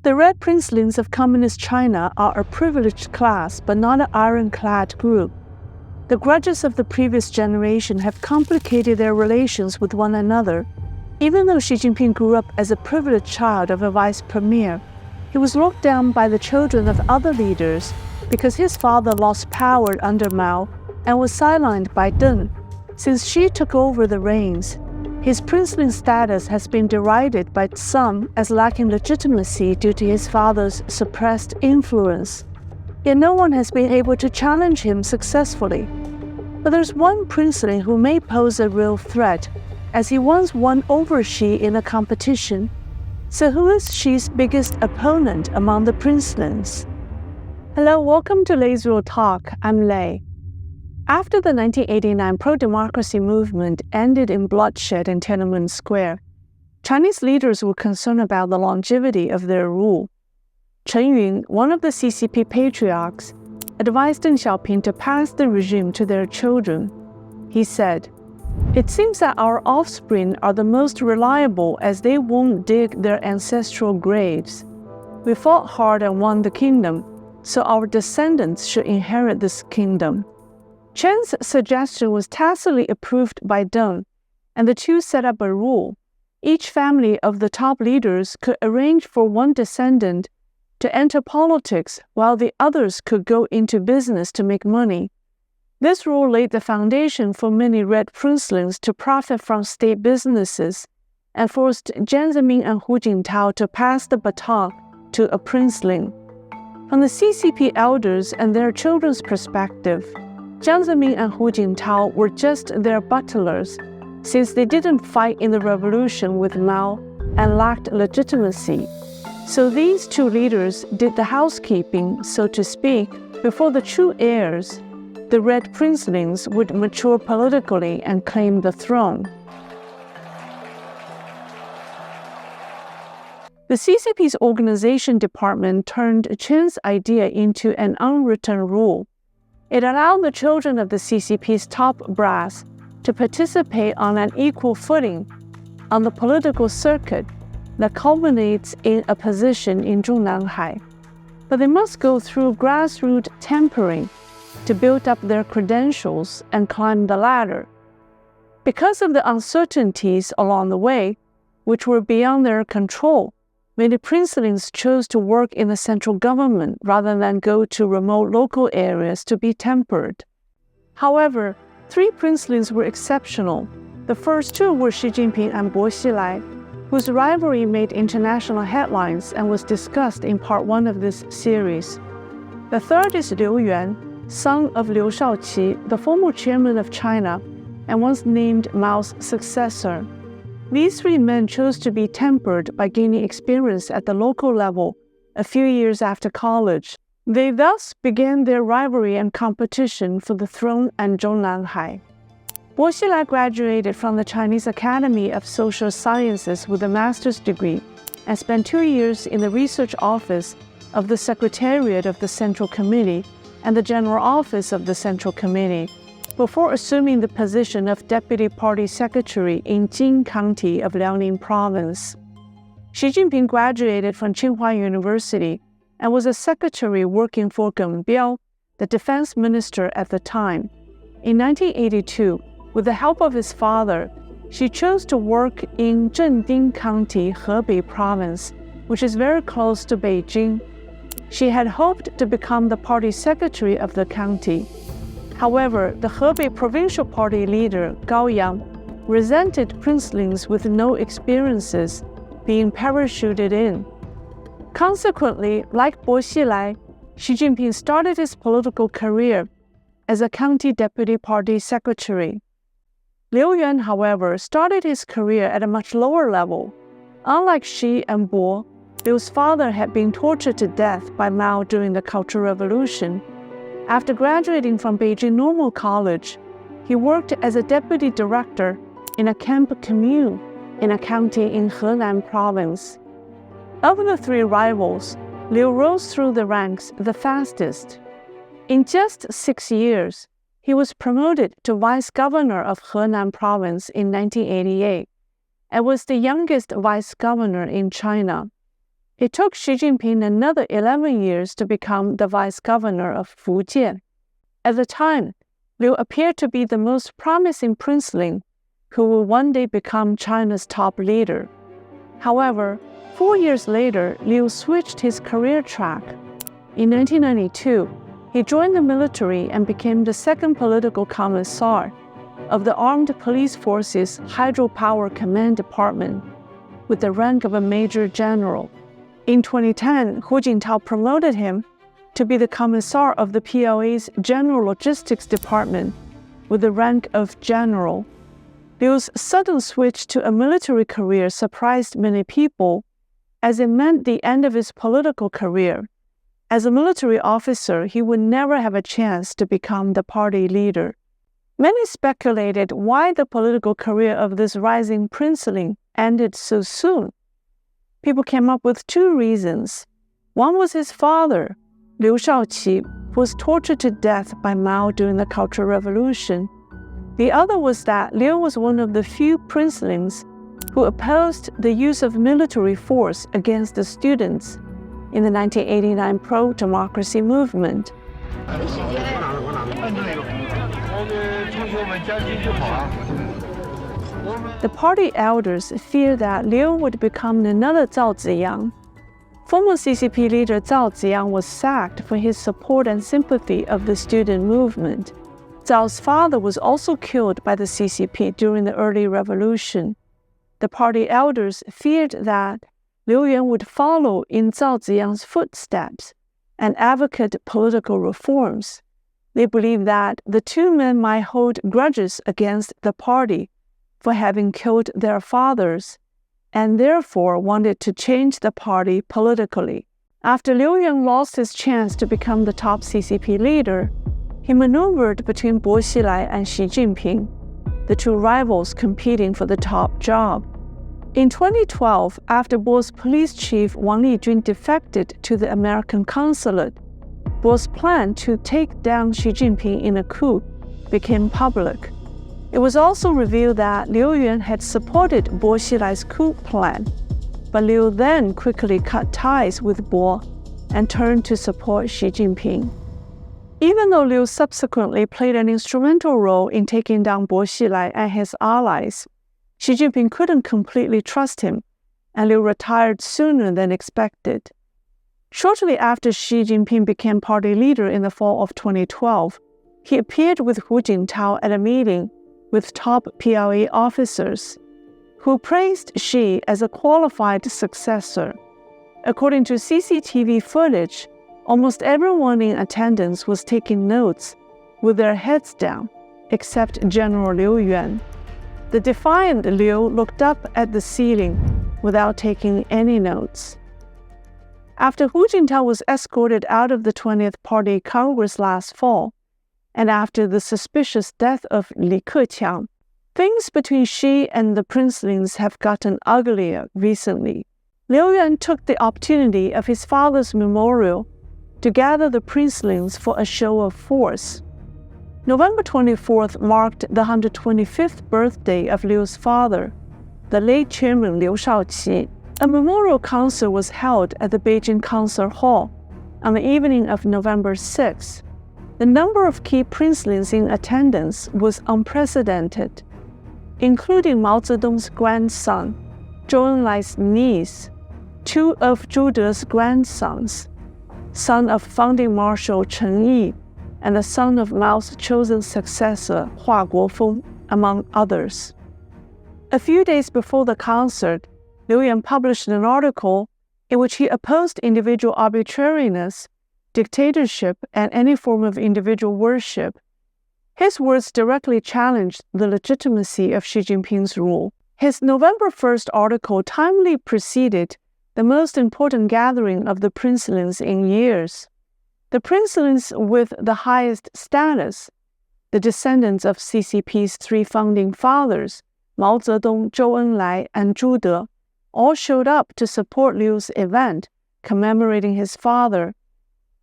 The Red Princelings of Communist China are a privileged class but not an ironclad group. The grudges of the previous generation have complicated their relations with one another. Even though Xi Jinping grew up as a privileged child of a vice premier, he was looked down by the children of other leaders because his father lost power under Mao and was sidelined by Deng. Since Xi took over the reins, his princeling status has been derided by some as lacking legitimacy due to his father's suppressed influence. Yet no one has been able to challenge him successfully. But there's one princeling who may pose a real threat, as he once won over Xi in a competition. So who is Xi's biggest opponent among the princelings? Hello, welcome to Leisrealtalk. I'm Lei. After the 1989 pro-democracy movement ended in bloodshed in Tiananmen Square, Chinese leaders were concerned about the longevity of their rule. Chen Yun, one of the CCP patriarchs, advised Deng Xiaoping to pass the regime to their children. He said, "It seems that our offspring are the most reliable as they won't dig their ancestral graves. We fought hard and won the kingdom, so our descendants should inherit this kingdom." Chen's suggestion was tacitly approved by Deng, and the two set up a rule. Each family of the top leaders could arrange for one descendant to enter politics while the others could go into business to make money. This rule laid the foundation for many red princelings to profit from state businesses and forced Jiang Zemin and Hu Jintao to pass the baton to a princeling. From the CCP elders and their children's perspective, Jiang Zemin and Hu Jintao were just their butlers, since they didn't fight in the revolution with Mao and lacked legitimacy. So these two leaders did the housekeeping, so to speak, before the true heirs, the Red Princelings, would mature politically and claim the throne. The CCP's organization department turned Chen's idea into an unwritten rule. It allowed the children of the CCP's top brass to participate on an equal footing on the political circuit that culminates in a position in Zhongnanhai. But they must go through grassroots tampering to build up their credentials and climb the ladder. Because of the uncertainties along the way, which were beyond their control, many princelings chose to work in the central government rather than go to remote local areas to be tempered. However, three princelings were exceptional. The first two were Xi Jinping and Bo Xilai, whose rivalry made international headlines and was discussed in part 1 of this series. The third is Liu Yuan, son of Liu Shaoqi, the former chairman of China, and once named Mao's successor. These three men chose to be tempered by gaining experience at the local level a few years after college. They thus began their rivalry and competition for the throne and Zhongnanhai. Bo Xilai graduated from the Chinese Academy of Social Sciences with a master's degree and spent 2 years in the research office of the Secretariat of the Central Committee and the General Office of the Central Committee, before assuming the position of Deputy Party Secretary in Jing County of Liaoning Province. Xi Jinping graduated from Tsinghua University and was a secretary working for Geng Biao, the defense minister at the time. In 1982, with the help of his father, Xi chose to work in Zhending County, Hebei Province, which is very close to Beijing. She had hoped to become the party secretary of the county. However, the Hebei provincial party leader, Gao Yang, resented princelings with no experiences being parachuted in. Consequently, like Bo Xilai, Xi Jinping started his political career as a county deputy party secretary. Liu Yuan, however, started his career at a much lower level. Unlike Xi and Bo, Liu's father had been tortured to death by Mao during the Cultural Revolution. After graduating from Beijing Normal College, he worked as a deputy director in a camp commune in a county in Henan Province. Of the three rivals, Liu rose through the ranks the fastest. In just 6 years, he was promoted to vice governor of Henan Province in 1988 and was the youngest vice governor in China. It took Xi Jinping another 11 years to become the vice governor of Fujian. At the time, Liu appeared to be the most promising princeling who will one day become China's top leader. However, 4 years later, Liu switched his career track. In 1992, he joined the military and became the second political commissar of the Armed Police Forces Hydropower Command Department, with the rank of a major general. In 2010, Hu Jintao promoted him to be the commissar of the PLA's General Logistics Department, with the rank of general. Liu's sudden switch to a military career surprised many people, as it meant the end of his political career. As a military officer, he would never have a chance to become the party leader. Many speculated why the political career of this rising princeling ended so soon. People came up with two reasons. One was his father, Liu Shaoqi, who was tortured to death by Mao during the Cultural Revolution. The other was that Liu was one of the few princelings who opposed the use of military force against the students in the 1989 pro-democracy movement. The party elders feared that Liu would become another Zhao Ziyang. Former CCP leader Zhao Ziyang was sacked for his support and sympathy of the student movement. Zhao's father was also killed by the CCP during the early revolution. The party elders feared that Liu Yuan would follow in Zhao Ziyang's footsteps and advocate political reforms. They believed that the two men might hold grudges against the party for having killed their fathers, and therefore wanted to change the party politically. After Liu Yuan lost his chance to become the top CCP leader, he maneuvered between Bo Xilai and Xi Jinping, the two rivals competing for the top job. In 2012, after Bo's police chief Wang Lijun defected to the American consulate, Bo's plan to take down Xi Jinping in a coup became public. It was also revealed that Liu Yuan had supported Bo Xilai's coup plan, but Liu then quickly cut ties with Bo and turned to support Xi Jinping. Even though Liu subsequently played an instrumental role in taking down Bo Xilai and his allies, Xi Jinping couldn't completely trust him, and Liu retired sooner than expected. Shortly after Xi Jinping became party leader in the fall of 2012, he appeared with Hu Jintao at a meeting with top PLA officers, who praised Xi as a qualified successor. According to CCTV footage, almost everyone in attendance was taking notes with their heads down, except General Liu Yuan. The defiant Liu looked up at the ceiling without taking any notes. After Hu Jintao was escorted out of the 20th Party Congress last fall, and after the suspicious death of Li Keqiang, things between Xi and the princelings have gotten uglier recently. Liu Yuan took the opportunity of his father's memorial to gather the princelings for a show of force. November 24th marked the 125th birthday of Liu's father, the late chairman Liu Shaoqi. A memorial concert was held at the Beijing Concert Hall on the evening of November 6th. The number of key princelings in attendance was unprecedented, including Mao Zedong's grandson, Zhou Enlai's niece, two of Zhu De's grandsons, son of founding Marshal Chen Yi, and the son of Mao's chosen successor, Hua Guofeng, among others. A few days before the concert, Liu Yuan published an article in which he opposed individual arbitrariness, dictatorship, and any form of individual worship. His words directly challenged the legitimacy of Xi Jinping's rule. His November 1st article timely preceded the most important gathering of the princelings in years. The princelings with the highest status, the descendants of CCP's three founding fathers, Mao Zedong, Zhou Enlai, and Zhu De, all showed up to support Liu's event, commemorating his father.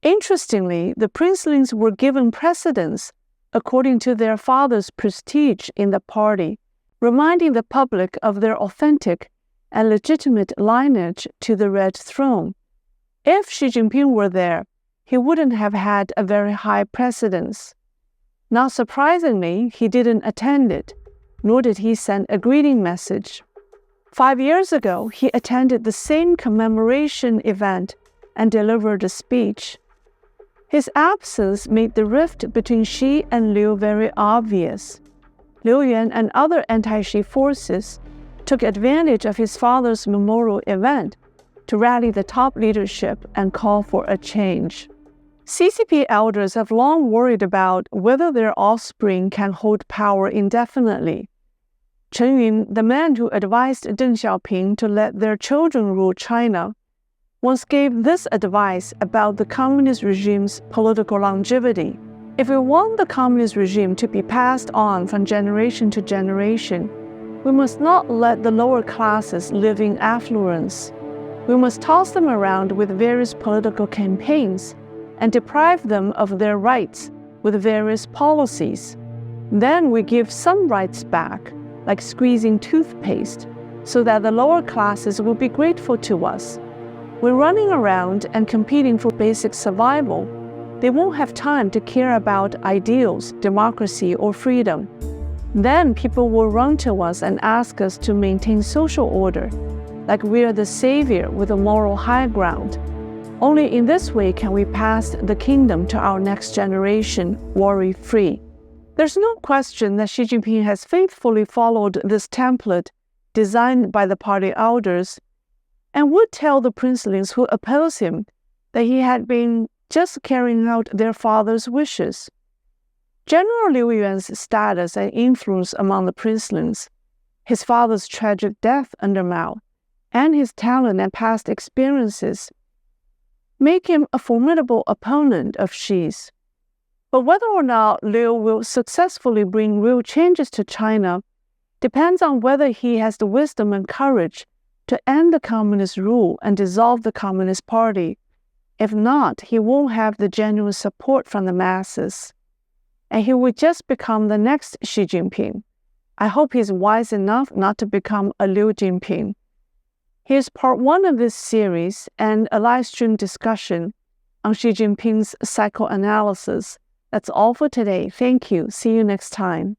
Interestingly, the princelings were given precedence according to their father's prestige in the party, reminding the public of their authentic and legitimate lineage to the Red Throne. If Xi Jinping were there, he wouldn't have had a very high precedence. Not surprisingly, he didn't attend it, nor did he send a greeting message. 5 years ago, he attended the same commemoration event and delivered a speech. His absence made the rift between Xi and Liu very obvious. Liu Yuan and other anti-Xi forces took advantage of his father's memorial event to rally the top leadership and call for a change. CCP elders have long worried about whether their offspring can hold power indefinitely. Chen Yun, the man who advised Deng Xiaoping to let their children rule China, once gave this advice about the communist regime's political longevity. If we want the communist regime to be passed on from generation to generation, we must not let the lower classes live in affluence. We must toss them around with various political campaigns and deprive them of their rights with various policies. Then we give some rights back, like squeezing toothpaste, so that the lower classes will be grateful to us. When running around and competing for basic survival, they won't have time to care about ideals, democracy, or freedom. Then people will run to us and ask us to maintain social order, like we are the savior with a moral high ground. Only in this way can we pass the kingdom to our next generation worry-free. There's no question that Xi Jinping has faithfully followed this template designed by the party elders and would tell the princelings who oppose him that he had been just carrying out their father's wishes. General Liu Yuan's status and influence among the princelings, his father's tragic death under Mao, and his talent and past experiences make him a formidable opponent of Xi's. But whether or not Liu will successfully bring real changes to China depends on whether he has the wisdom and courage to end the communist rule and dissolve the Communist Party. If not, he won't have the genuine support from the masses, and he will just become the next Xi Jinping. I hope he's wise enough not to become a Liu Jinping. Here's part 1 of this series and a live stream discussion on Xi Jinping's psychoanalysis. That's all for today. Thank you. See you next time.